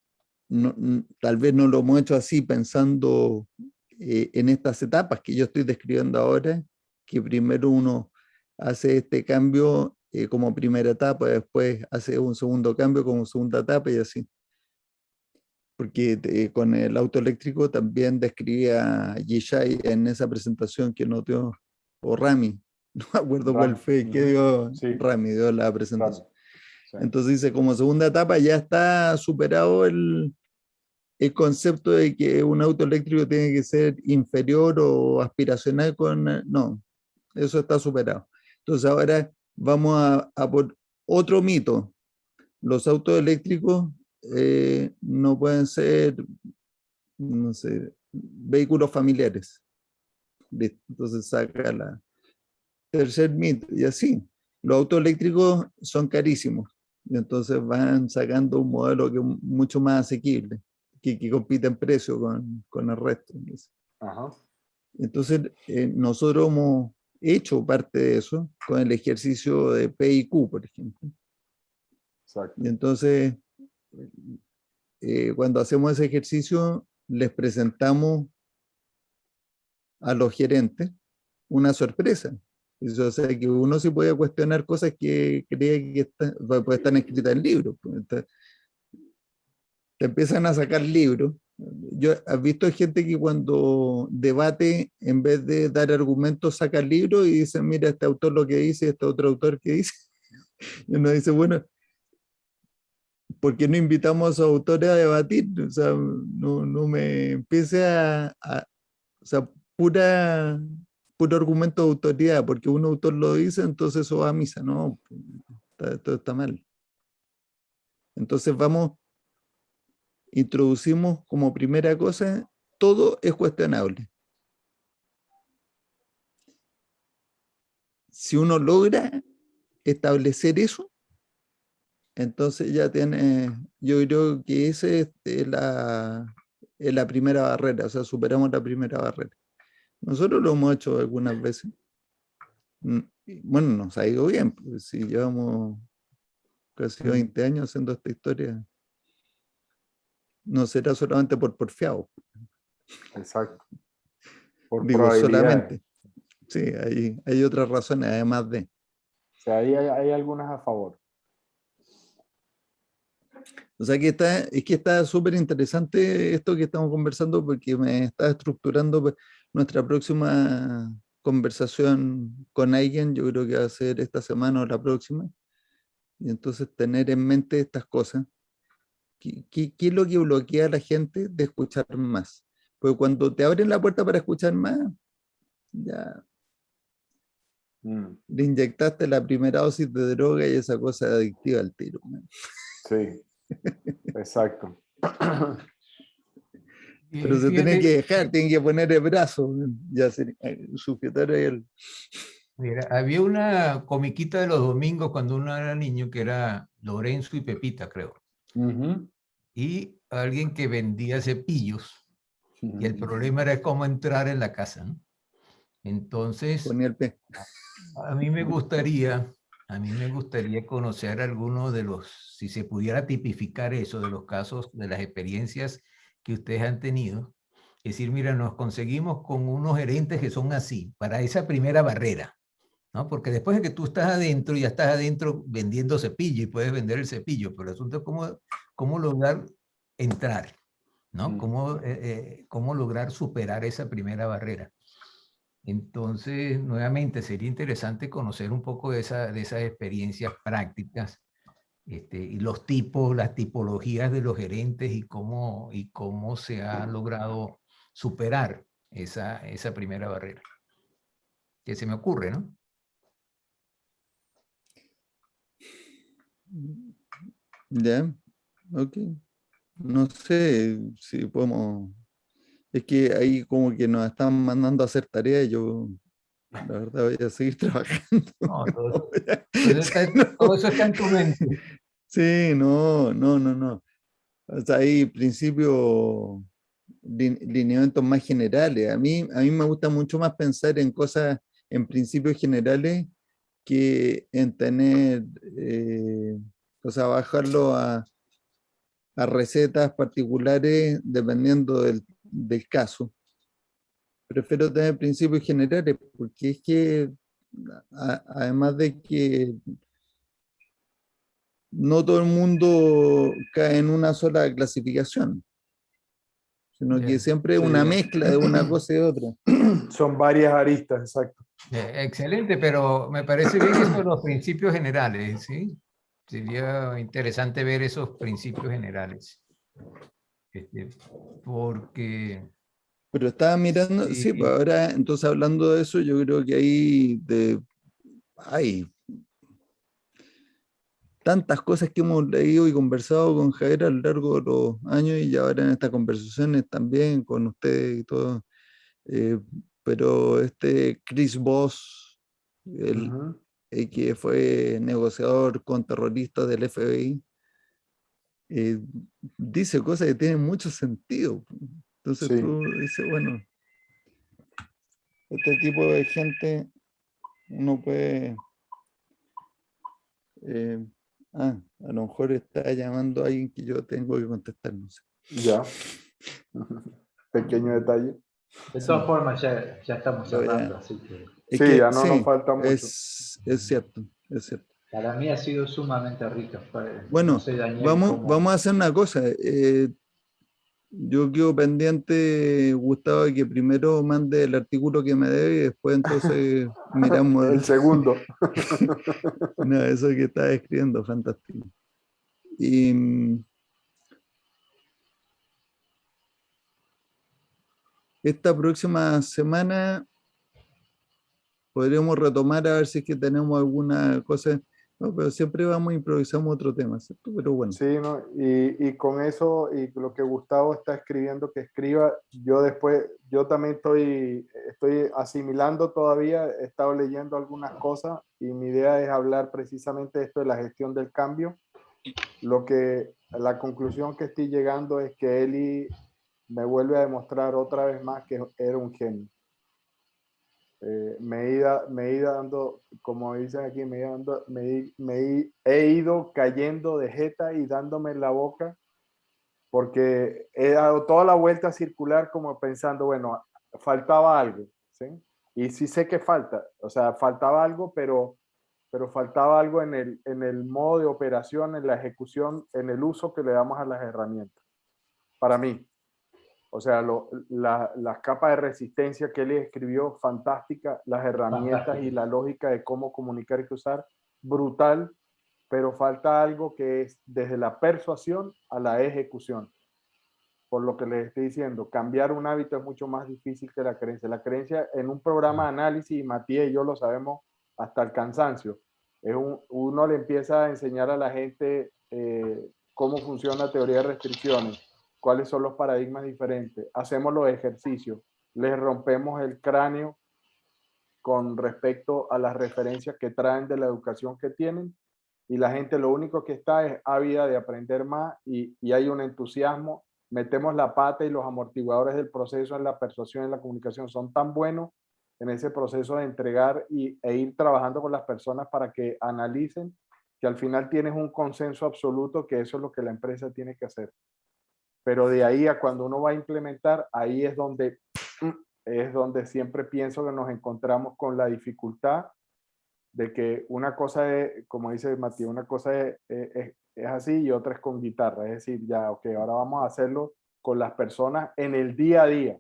tal vez no lo hemos hecho así pensando en estas etapas que yo estoy describiendo ahora, que primero uno hace este cambio como primera etapa, después hace un segundo cambio como segunda etapa y así. Porque con el auto eléctrico también describía Yishai en esa presentación que nos dio, o Rami, no me acuerdo cuál fue, que dio Rami, dio la presentación. Sí. Entonces dice, como segunda etapa ya está superado el concepto de que un auto eléctrico tiene que ser inferior o aspiracional no, eso está superado. Entonces ahora vamos a por otro mito. Los autos eléctricos no pueden ser, no sé, vehículos familiares. Entonces saca la tercer mito y así. Los autos eléctricos son carísimos. Y entonces van sacando un modelo que es mucho más asequible, que compite en precio con el resto. Entonces, nosotros hemos hecho parte de eso con el ejercicio de P y Q, por ejemplo. Exacto. Y entonces, cuando hacemos ese ejercicio, les presentamos a los gerentes una sorpresa. O sea, que uno sí puede cuestionar cosas que creía que están escritas en libros. Te empiezan a sacar libros. ¿Has visto gente que cuando debate, en vez de dar argumentos, saca libros y dice, mira, este autor lo que dice, este otro autor que dice? Y uno dice, bueno, ¿por qué no invitamos a esos autores a debatir? O sea, no me empiece o sea, puro argumento de autoridad, porque un autor lo dice, entonces eso va a misa. No, todo está mal. Entonces introducimos como primera cosa, todo es cuestionable. Si uno logra establecer eso, entonces ya yo creo que esa es la primera barrera, o sea, superamos la primera barrera. Nosotros lo hemos hecho algunas veces. Bueno, nos ha ido bien, pues si llevamos casi 20 años haciendo esta historia, no será solamente por porfiado. Exacto. Por Digo, solamente. Sí, hay otras razones, además de. O sea, ahí hay algunas a favor. O sea que es que está súper interesante esto que estamos conversando porque me está estructurando nuestra próxima conversación con alguien. Yo creo que va a ser esta semana o la próxima. Y entonces tener en mente estas cosas. ¿Qué es lo que bloquea a la gente de escuchar más? Porque cuando te abren la puerta para escuchar más, ya le inyectaste la primera dosis de droga y esa cosa es adictiva al tiro, man. Sí, exacto. Pero se tiene que dejar, tiene que poner el brazo, man. Ya sujetar ahí el... Mira, había una comiquita de los domingos cuando uno era niño que era Lorenzo y Pepita, creo. Y alguien que vendía cepillos. Y el problema era cómo entrar en la casa, ¿no? Entonces, Ponía el pie. a mí me gustaría conocer algunos de los, si se pudiera tipificar eso, de los casos, de las experiencias que ustedes han tenido. Es decir, mira, nos conseguimos con unos gerentes que son así, para esa primera barrera, ¿no? Porque después de que tú estás adentro, ya estás adentro vendiendo cepillo y puedes vender el cepillo, pero el asunto es cómo lograr entrar, ¿no? Cómo lograr superar esa primera barrera. Entonces, nuevamente, sería interesante conocer un poco de esas experiencias prácticas y los tipos, las tipologías de los gerentes y cómo se ha logrado superar esa primera barrera. Que se me ocurre, ¿no? Ya, ok. No sé si podemos... Es que ahí como que nos están mandando a hacer tareas y yo, la verdad, voy a seguir trabajando. No, No, todo eso está en tu mente. sí, no. O sea, hay principios, lineamientos más generales. A mí me gusta mucho más pensar en cosas, en principios generales, que en tener, o sea, bajarlo a recetas particulares dependiendo del caso. Prefiero tener principios generales porque es que, además de que no todo el mundo cae en una sola clasificación, sino que Bien. siempre es una mezcla de una cosa y otra. Son varias aristas, exacto. Excelente, pero me parece bien eso de los principios generales, ¿sí? Sería interesante ver esos principios generales. Porque Pero estaba mirando, sí, pues sí, ahora, entonces hablando de eso, yo creo que hay tantas cosas que hemos leído y conversado con Javier a lo largo de los años y ahora en estas conversaciones también con ustedes y todo. Eh, pero este Chris Voss, el que fue negociador con terroristas del FBI, dice cosas que tienen mucho sentido. Entonces Sí. tú dices, bueno, este tipo de gente uno puede... a lo mejor está llamando a alguien que yo tengo que contestar, no sé. Ya. Pequeño detalle. De todas formas, ya estamos Pero cerrando, ya, así que es Sí, que ya no nos sí, falta mucho. es cierto, es cierto. para mí ha sido sumamente rico. No Bueno, sé, Daniel, vamos cómo... a hacer una cosa. Yo quedo pendiente, Gustavo, de que primero mande el artículo que me debe y después entonces miramos El segundo. no, eso que estaba escribiendo, fantástico. Y esta próxima semana podríamos retomar a ver si es que tenemos alguna cosa. No, pero siempre vamos a improvisar otro tema, ¿cierto? Pero bueno. Sí, ¿no? Y con eso, y lo que Gustavo está escribiendo, que escriba, yo también estoy asimilando todavía, he estado leyendo algunas cosas y mi idea es hablar precisamente de esto de la gestión del cambio. La conclusión que estoy llegando es que Eli me vuelve a demostrar otra vez más que era un genio. Me he ido dando, como dicen aquí, he ido cayendo de jeta y dándome en la boca porque he dado toda la vuelta circular como pensando, bueno, faltaba algo, ¿sí? Y sí sé que falta, o sea, faltaba algo, pero pero faltaba algo en el modo de operación, en la ejecución, en el uso que le damos a las herramientas. Para mí. O sea, las capas de resistencia que él escribió, fantástica, las herramientas Fantástico. y la lógica de cómo comunicar y usar, brutal, pero falta algo que es desde la persuasión a la ejecución. Por lo que les estoy diciendo, cambiar un hábito es mucho más difícil que la creencia. La creencia en un programa de análisis, y Matías y yo lo sabemos hasta el cansancio, uno le empieza a enseñar a la gente cómo funciona la teoría de restricciones, cuáles son los paradigmas diferentes, hacemos los ejercicios, les rompemos el cráneo con respecto a las referencias que traen de la educación que tienen, y la gente lo único que está es ávida de aprender más y hay un entusiasmo. Metemos la pata y los amortiguadores del proceso en la persuasión y en la comunicación son tan buenos en ese proceso de entregar e ir trabajando con las personas para que analicen, que al final tienes un consenso absoluto que eso es lo que la empresa tiene que hacer. Pero de ahí a cuando uno va a implementar, ahí es donde siempre pienso que nos encontramos con la dificultad de que una cosa es, como dice Matías, una cosa es así y otra es con guitarra. Es decir, ya, ok, ahora vamos a hacerlo con las personas en el día a día.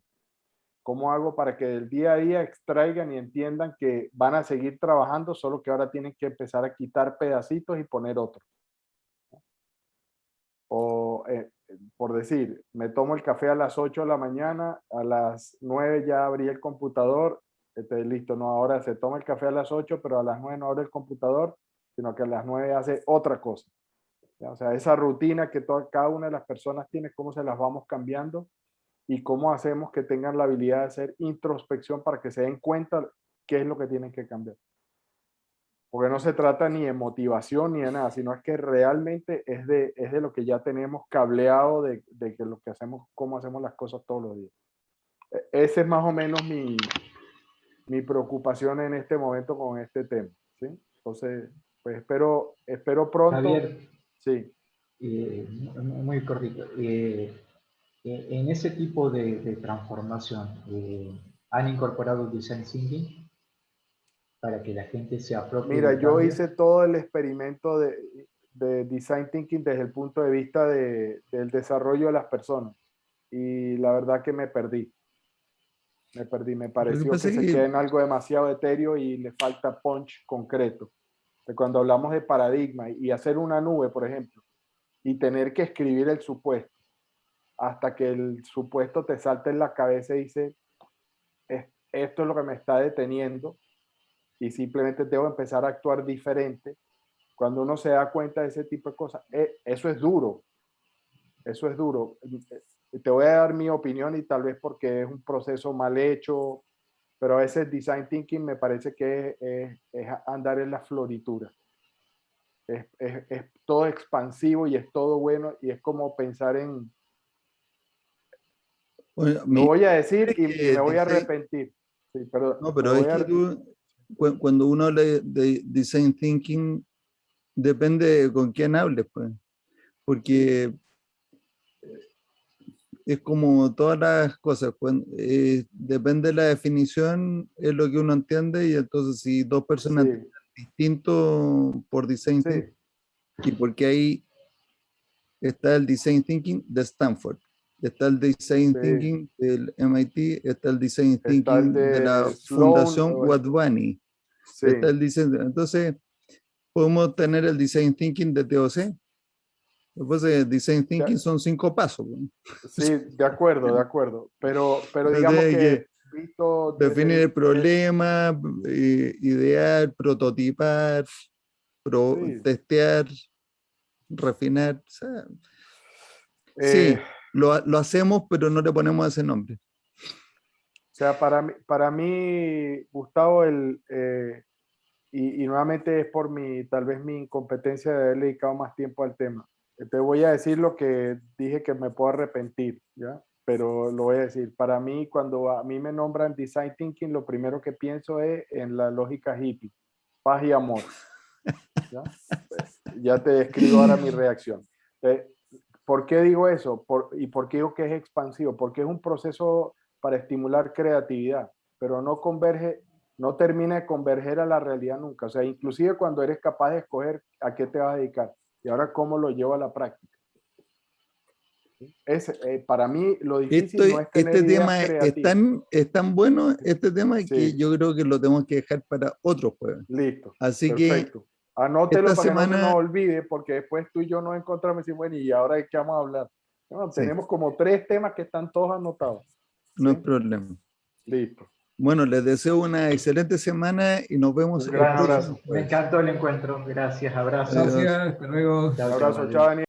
¿Cómo hago para que del día a día extraigan y entiendan que van a seguir trabajando, solo que ahora tienen que empezar a quitar pedacitos y poner otros? O, por decir, me tomo el café a las 8 de la mañana, a las 9 ya abrí el computador, listo, no, ahora se toma el café a las 8, pero a las 9 no abre el computador, sino que a las 9 hace otra cosa. ¿Ya? O sea, esa rutina que cada una de las personas tiene, cómo se las vamos cambiando y cómo hacemos que tengan la habilidad de hacer introspección para que se den cuenta qué es lo que tienen que cambiar. Porque no se trata ni de motivación ni de nada, sino es que realmente es de lo que ya tenemos cableado de que lo que hacemos, cómo hacemos las cosas todos los días. Ese es más o menos mi preocupación en este momento con este tema, ¿sí? Entonces, pues espero pronto. Javier, sí. Muy cortito. En ese tipo de transformación, ¿han incorporado Design Thinking para que la gente se apropie Mira, del yo cambio? hice todo el experimento de Design Thinking desde el punto de vista del desarrollo de las personas y la verdad que me perdí. Me pareció que se queda en algo demasiado etéreo y le falta punch concreto. Cuando hablamos de paradigma y hacer una nube, por ejemplo, y tener que escribir el supuesto, hasta que el supuesto te salte en la cabeza y dice, esto es lo que me está deteniendo y simplemente tengo que empezar a actuar diferente. Cuando uno se da cuenta de ese tipo de cosas, eso es duro. Eso es duro. Te voy a dar mi opinión y tal vez porque es un proceso mal hecho, pero a veces Design Thinking me parece que es andar en la floritura. Es todo expansivo y es todo bueno y es como pensar en... Bueno, Lo voy a decir y me voy a design, arrepentir. Sí, pero no, pero es que cuando uno habla de design thinking, depende de con quién hables, pues. Porque es como todas las cosas, depende de la definición, es lo que uno entiende, y entonces si dos personas sí, distintos por design sí, thinking, y porque ahí está el design thinking de Stanford, está el design sí. thinking del MIT, está el design Está el thinking de la de Sloan. Fundación Wadhwani, Sí, está el design, entonces podemos tener el design thinking de TOC. Después de design thinking son 5 pasos. sí, de acuerdo, de acuerdo. Pero digamos Entonces, que que visto desde definir el problema, idear, prototipar, sí. testear, refinar. O sea, Eh, sí, lo hacemos, pero no le ponemos ese nombre. o sea, para mí Gustavo, y nuevamente es por tal vez mi incompetencia de haber dedicado más tiempo al tema. Te voy a decir lo que dije que me puedo arrepentir, ¿ya? Pero lo voy a decir. Para mí, cuando a mí me nombran Design Thinking, lo primero que pienso es en la lógica hippie, paz y amor. ¿Ya? Ya te describo ahora mi reacción. ¿Por qué digo eso? ¿Y por qué digo que es expansivo? Porque es un proceso para estimular creatividad, pero no converge no termina de converger a la realidad nunca. O sea, inclusive cuando eres capaz de escoger a qué te vas a dedicar y ahora cómo lo llevo a la práctica. Para mí lo difícil no es tener Este ideas tema creativas. es tan bueno, este tema, Sí. que yo creo que lo tenemos que dejar para otro jueves. Listo. Así Perfecto. Anótelo esta para que no se semana- nos olvide, porque después tú y yo nos encontramos y decimos, bueno, ¿y ahora de qué vamos a hablar? Bueno, Sí. tenemos como 3 temas que están todos anotados. no ¿Sí? hay problema. Listo. Bueno, les deseo una excelente semana y nos vemos Un el gran próximo abrazo. Me jueves. encantó el encuentro. Gracias, abrazos. Adiós. Gracias, hasta luego. Un Chao, abrazo, chao, chao, adiós. Daniel.